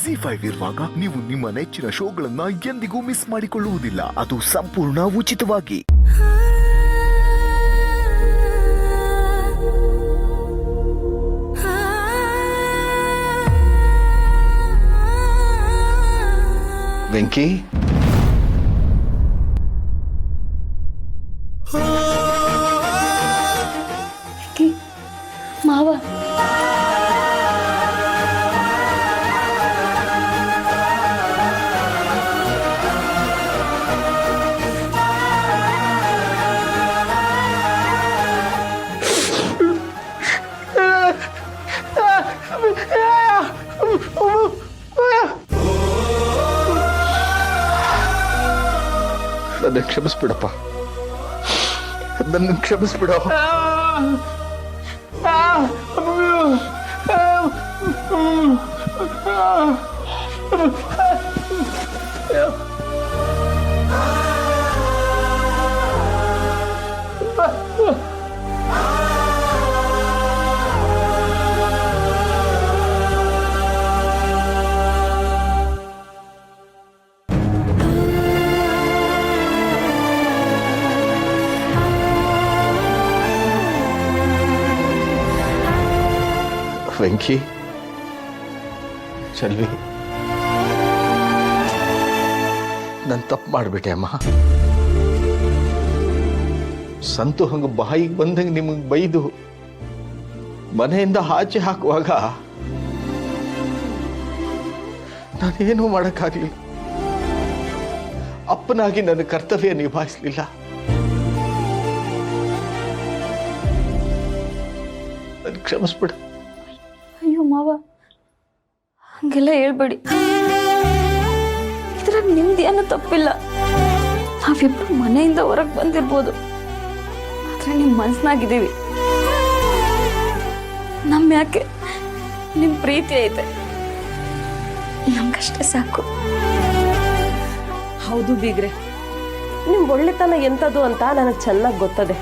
ZEE5 ಇರುವಾಗ ನೀವು ನಿಮ್ಮ ನೆಚ್ಚಿನ ಶೋಗಳನ್ನ ಎಂದಿಗೂ ಮಿಸ್ ಮಾಡಿಕೊಳ್ಳುವುದಿಲ್ಲ. ಅದು ಸಂಪೂರ್ಣ ಉಚಿತವಾಗಿ. ವೆಂಕಿ, ಮಾವ ನನ್ನ ಕ್ಷಮಿಸ್ಬಿಡಪ್ಪ, ನನ್ನ ಕ್ಷಮಿಸ್ಬಿಡೋ. ವೆಂಕಿ, ಚಲ್ವಿ, ನಾನು ತಪ್ಪು ಮಾಡಿಬಿಟ್ಟೆ ಅಮ್ಮ. ಸಂತು ಹಂಗೆ ಬಾಯಿಗೆ ಬಂದಂಗೆ ನಿಮಗೆ ಬೈದು ಮನೆಯಿಂದ ಆಚೆ ಹಾಕುವಾಗ ನಾನೇನೂ ಮಾಡೋಕ್ಕಾಗಲಿಲ್ಲ. ಅಪ್ಪನಾಗಿ ನನ್ನ ಕರ್ತವ್ಯ ನಿಭಾಯಿಸಲಿಲ್ಲ. ನನ್ನ ಕ್ಷಮಿಸ್ಬಿಡ. ಅಯ್ಯೋ ಮಾವ, ಹಂಗೆಲ್ಲ ಹೇಳ್ಬೇಡಿ. ಇದ್ರಾಗ ನಿಮ್ದೇನು ತಪ್ಪಿಲ್ಲ. ನಾವಿಬ್ರು ಮನೆಯಿಂದ ಹೊರಗೆ ಬಂದಿರ್ಬೋದು, ಆದ್ರೆ ನಿಮ್ ಮನ್ಸ್ನಾಗಿದ್ದೀವಿ. ನಮ್ ಯಾಕೆ ನಿಮ್ ಪ್ರೀತಿ ಐತೆ, ನಮ್ಗಷ್ಟೇ ಸಾಕು. ಹೌದು ಬೀಗ್ರೆ, ನಿಮ್ ಒಳ್ಳೆತನ ಎಂಥದ್ದು ಅಂತ ನನಗೆ ಚೆನ್ನಾಗಿ ಗೊತ್ತದೆ.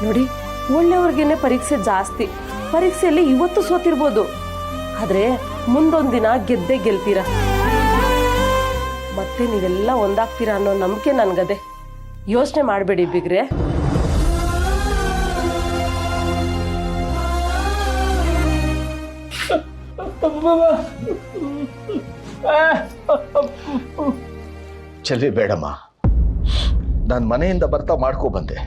ನೋಡಿ, ಒಳ್ಳೆಯವ್ರಿಗೇನೆ ಪರೀಕ್ಷೆ ಜಾಸ್ತಿ. ಪರೀಕ್ಷೆಯಲ್ಲಿ ಇವತ್ತು ಸೋತಿರ್ಬೋದು, ಆದ್ರೆ ಮುಂದೊಂದಿನ ಗೆದ್ದೇ ಗೆಲ್ತೀರ. ಮತ್ತೆ ನೀವೆಲ್ಲ ಒಂದಾಗ್ತೀರಾ ಅನ್ನೋ ನಂಬಿಕೆ ನನ್ಗದೆ. ಯೋಚನೆ ಮಾಡಬೇಡಿ ಬಿಗ್ರೆ. ಚಲ್ವಿ, ಬೇಡಮ್ಮ. ನಾನು ಮನೆಯಿಂದ ಬರ್ತಾ ಮಾಡ್ಕೊ ಬಂದೆ.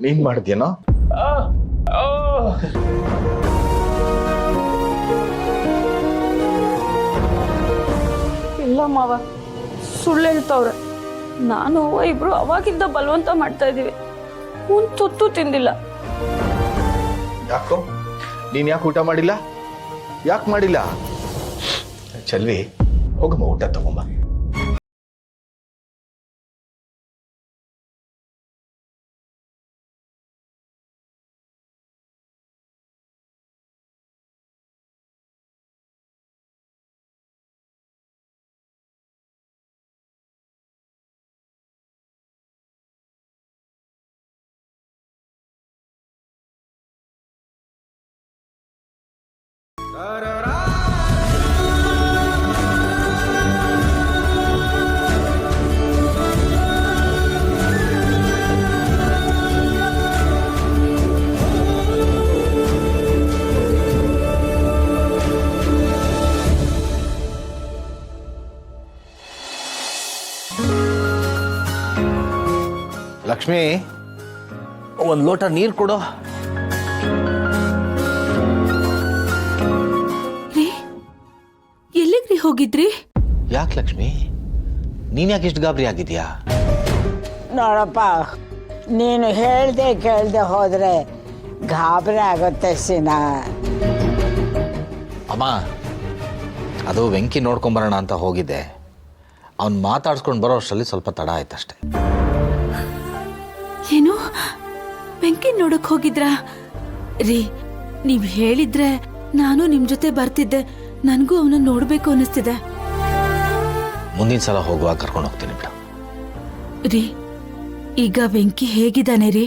ನೀನ್ ಮಾಡಿದ್ಯೇನೋ? ಇಲ್ಲ ಮಾವ, ಸುಳ್ಳು ಹೇಳ್ತಾವ್ರೆ. ನಾನು ಇಬ್ರು ಅವಾಗಿಂದ ಬಲವಂತ ಮಾಡ್ತಾ ಇದೀವಿ. ಒಂದ್ ತುತ್ತು ತಿಂದಿಲ್ಲ. ಯಾಕೋ? ನೀನ್ ಯಾಕೆ ಊಟ ಮಾಡಿಲ್ಲ? ಯಾಕೆ ಮಾಡಿಲ್ಲ? ಚಲ್ವಿ, ಹೋಗಮ್ಮ, ಊಟ ತಗೊಂಬ. ಲಕ್ಷ್ಮಿ, ಒಂದು ಲೋಟ ನೀರು ಕೊಡು. ಎಲ್ಲಿಗ್ರಿ ಹೋಗಿದ್ರಿ? ಯಾಕೆ ಲಕ್ಷ್ಮಿ, ನೀನ್ ಯಾಕೆ ಇಷ್ಟು ಗಾಬರಿ ಆಗಿದ್ಯಾ? ನೋಡಪ್ಪ, ನೀನು ಹೇಳ್ದೆ ಕೇಳ್ದೆ ಹೋದ್ರೆ ಗಾಬರಿ ಆಗುತ್ತೆ ಸೀನಾ. ಅಮ್ಮ, ಅದು ವೆಂಕಿ ನೋಡ್ಕೊಂಬರೋಣ ಅಂತ ಹೋಗಿದ್ದೆ. ಅವ್ನು ಮಾತಾಡ್ಸ್ಕೊಂಡು ಬರೋ ಅಷ್ಟರಲ್ಲಿ ಸ್ವಲ್ಪ ತಡ ಆಯ್ತಷ್ಟೆ. ಏನು, ವೆಂಕಿ ನೋಡಕ್ ಹೋಗಿದ್ರಾ? ರೀ, ನೀವ್ ಹೇಳಿದ್ರೆ ನಾನು ನಿಮ್ ಜೊತೆ ಬರ್ತಿದ್ದೆ. ನನಗೂ ಅವನನ್ನ ನೋಡ್ಬೇಕು ಅನ್ನಿಸ್ತಿದೆ. ಮುಂದಿನ ಸಲ ಹೋಗುವಾಗ ಕರ್ಕೊಂಡು ಹೋಗ್ತೀನಿ ಬಿಡ. ರೀ, ಈಗ ವೆಂಕಿ ಹೇಗಿದ್ದಾನೆ ರೀ?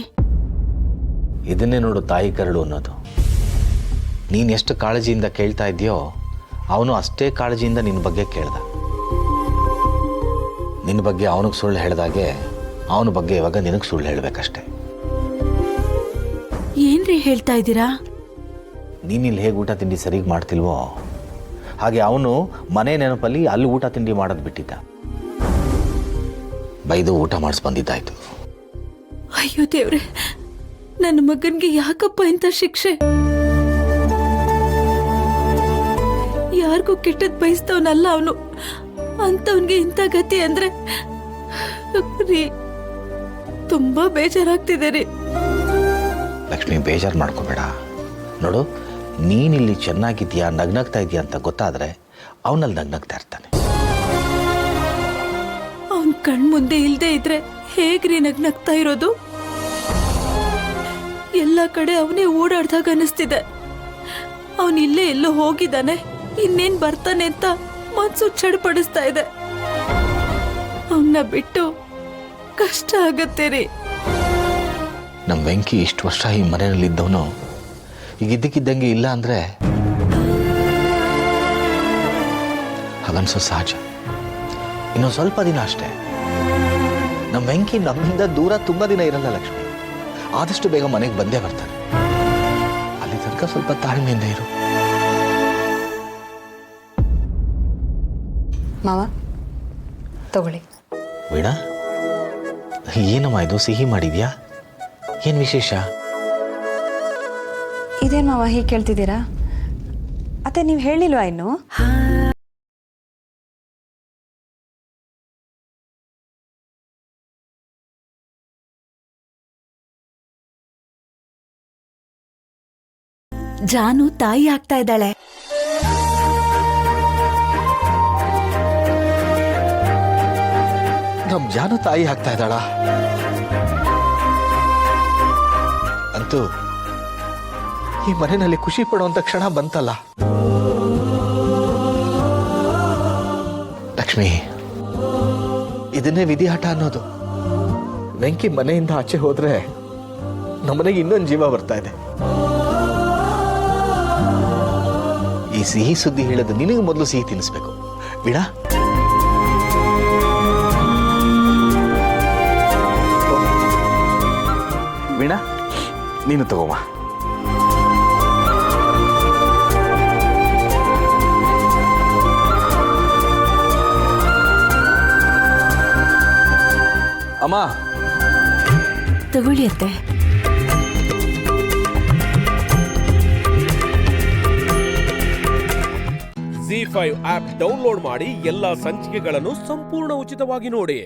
ಇದನ್ನೇ ನೋಡು ತಾಯಿ ಕರಳು ಅನ್ನೋದು. ನೀನು ಎಷ್ಟು ಕಾಳಜಿಯಿಂದ ಕೇಳ್ತಾ ಇದೆಯೋ ಅವನು ಅಷ್ಟೇ ಕಾಳಜಿಯಿಂದ ನಿನ್ನ ಬಗ್ಗೆ ಕೇಳ್ದ. ನಿನ್ನ ಬಗ್ಗೆ ಅವನಿಗೆ ಸುಳ್ಳು ಹೇಳಿದಾಗೆ ಅವನ ಬಗ್ಗೆ ಇವಾಗ ನಿನಗೆ ಸುಳ್ಳು ಹೇಳಬೇಕಷ್ಟೆ. ಏನ್ರಿ ಹೇಳ್ತಾ ಇದ್ದೀರಾ? ನೀನಿಲ್ಲಿ ಹೇಗೆ ಊಟ ತಿಂಡಿ ಸರಿಗೆ ಮಾಡ್ತಿಲ್ವೋ ಹಾಗೆ ಅವನು ಮನೆ ನೆನಪಲ್ಲಿ ಅಲ್ಲಿ ಊಟ ತಿಂಡಿ ಮಾಡೋದು ಬಿಟ್ಟಿದ್ದ. ಬೈದು ಊಟ ಮಾಡಿಸ್ ಬಂದಿದ್ದಾಯ್ತು. ಅಯ್ಯೋ ದೇವ್ರೆ, ನನ್ನ ಮಗನ್ಗೆ ಯಾಕಪ್ಪ ಇಂಥ ಶಿಕ್ಷೆ? ಯಾರಿಗೂ ಕೆಟ್ಟದ್ ಬಯಸ್ತವನಲ್ಲ ಅವನು. ಅಂತವನ್ಗೆ ಇಂಥ ಗತಿ ಅಂದ್ರೆ ರೀ, ತುಂಬಾ ಬೇಜಾರಾಗ್ತಿದೆ ರೀ. ಲಕ್ಷ್ಮಿ, ಬೇಜಾರು ಮಾಡ್ಕೋಬೇಡ. ನೋಡು, ನೀನಿಲ್ಲಿ ಚೆನ್ನಾಗಿದ್ಯಾ, ನಗ್ನಗ್ತಾ ಇದೆಯಾ ಅಂತ ಗೊತ್ತಾದರೆ ಅವನಲ್ಲಿ ನಗ್ನಗ್ತಾ ಇರ್ತಾನೆ. ಅವನ್ ಕಣ್ ಮುಂದೆ ಇಲ್ದೇ ಇದ್ರೆ ಹೇಗ್ರಿ ನಗ್ನಗ್ತಾ ಇರೋದು? ಎಲ್ಲ ಕಡೆ ಅವನೇ ಓಡಾಡ್ದಾಗ ಅನಿಸ್ತಿದೆ. ಅವನ್ ಇಲ್ಲೇ ಎಲ್ಲೋ ಹೋಗಿದ್ದಾನೆ, ಇನ್ನೇನ್ ಬರ್ತಾನೆ ಅಂತ ಮನ್ಸು ಚಡ್ಪಡಿಸ್ತಾ ಇದೆ. ಅವನ್ನ ಬಿಟ್ಟು ಕಷ್ಟ ಆಗತ್ತೆ ರೀ. ನಮ್ಮ ವೆಂಕಿ ಇಷ್ಟು ವರ್ಷ ಈ ಮನೆಯಲ್ಲಿದ್ದವನು ಈಗ ಇದ್ದಕ್ಕಿದ್ದಂಗೆ ಇಲ್ಲ ಅಂದರೆ ಹಾಗನ್ಸೋ ಸಹಜ. ಇನ್ನು ಸ್ವಲ್ಪ ದಿನ ಅಷ್ಟೇ. ನಮ್ಮ ವೆಂಕಿ ನಮ್ಮಿಂದ ದೂರ ತುಂಬ ದಿನ ಇರಲ್ಲ ಲಕ್ಷ್ಮಿ. ಆದಷ್ಟು ಬೇಗ ಮನೆಗೆ ಬಂದೇ ಬರ್ತಾನೆ. ಅಲ್ಲಿ ತನಕ ಸ್ವಲ್ಪ ತಾಳ್ಮೆಯಿಂದ ಇರು. ಮಾವ ತಗೊಳ್ಳಿ. ವೀಣಾ, ಏನಮ್ಮ ಇದು ಸಿಹಿ ಮಾಡಿದ್ಯಾ? ಏನು ವಿಶೇಷ? ಇದೇನು ಮಾವ ಹೀಗೆ ಕೇಳ್ತಿದ್ದೀರಾ? ಅತ್ತೆ ನೀವು ಹೇಳಿಲ್ವಾ ಇನ್ನು? ಜಾನು ತಾಯಿ ಆಗ್ತಾ ಇದ್ದಾಳೆ. ನಮ್ಮ ಜಾನು ತಾಯಿ ಆಗ್ತಾ ಇದ್ದಾಳ? ಅಂತೂ ಈ ಮನೆಯಲ್ಲಿ ಖುಷಿ ಪಡುವಂತ ಕ್ಷಣ ಬಂತಲ್ಲ. ಲಕ್ಷ್ಮಿ, ಇದನ್ನೇ ವಿಧಿಯಾಟ ಅನ್ನೋದು. ವೆಂಕಿ ಮನೆಯಿಂದ ಆಚೆ ಹೋದ್ರೆ ನಮ್ಮನೆಗೆ ಇನ್ನೊಂದು ಜೀವ ಬರ್ತಾ ಇದೆ. ಈ ಸಿಹಿ ಸುದ್ದಿ ಹೇಳೋದು ನಿನಗೆ ಮೊದಲು ಸಿಹಿ ತಿನ್ನಿಸ್ಬೇಕು. ವೀಣಾ, ವೀಣಾ, ನೀನು ತಗೋಮ್ಮ. ಅಮ್ಮ ತಗೊಳ್ಳಿ ಅತ್ತೆ. ZEE5 ಆಪ್ ಡೌನ್ಲೋಡ್ ಮಾಡಿ ಎಲ್ಲಾ ಸಂಚಿಕೆಗಳನ್ನು ಸಂಪೂರ್ಣ ಉಚಿತವಾಗಿ ನೋಡಿ.